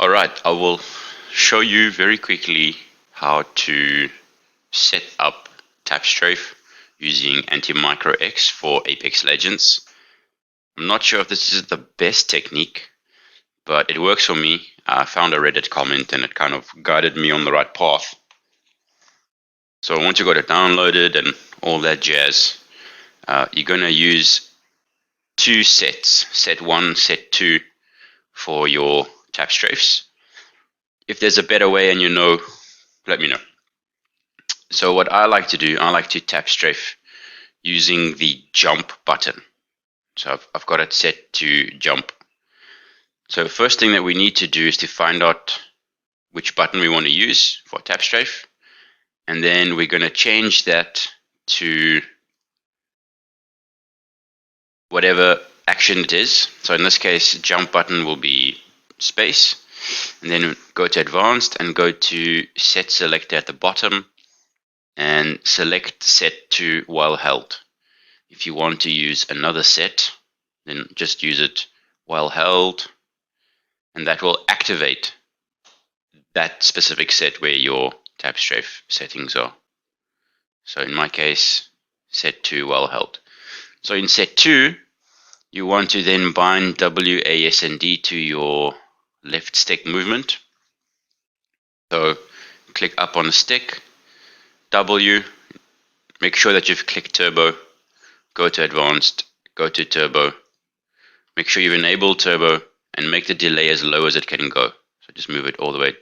Alright, I will show you very quickly how to set up tap strafe using Anti-Micro X for Apex Legends. I'm not sure if this is the best technique, but it works for me. I found a Reddit comment and it kind of guided me on the right path. So once you got it downloaded and all that jazz, you're going to use two sets, set 1, set 2 for your tap strafes. If there's a better way and you know, let me know. So what I like to do, I like to tap strafe using the jump button. So I've got it set to jump. So first thing that we need to do is to find out which button we want to use for tap strafe. And then we're going to change that to whatever action it is. So in this case, jump button will be space. And then go to advanced and go to set selector at the bottom and select set to while held. If you want to use another set, then just use it while held, and that will activate that specific set where your tap strafe settings are. So in my case, set to while held. So in set 2, you want to then bind WASD to your left stick movement. So click up on the stick, W, make sure that you've clicked turbo, go to advanced, go to turbo, make sure you've enabled turbo and make the delay as low as it can go. So just move it all the way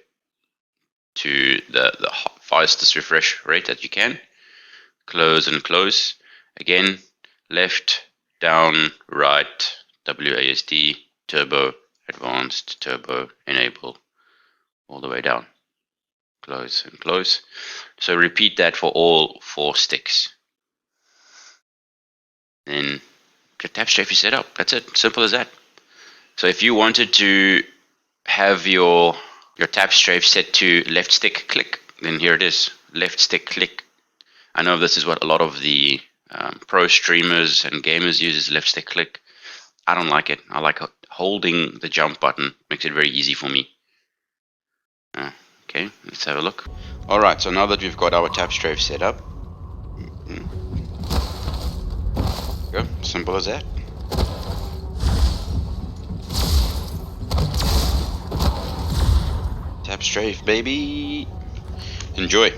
to the fastest refresh rate that you can. Close and close. Again, left, down, right, WASD, turbo, advanced, turbo, enable, all the way down. Close and close. So repeat that for all 4 sticks. Then your tap strafe is set up. That's it. Simple as that. So if you wanted to have your tap strafe set to left stick click, then here it is. Left stick click. I know this is what a lot of the pro streamers and gamers use, is left stick click. I don't like it. I like holding the jump button. Makes it very easy for me. Okay, let's have a look. Alright, so now that we've got our tap strafe set up, go, simple as that. Tap strafe, baby. Enjoy.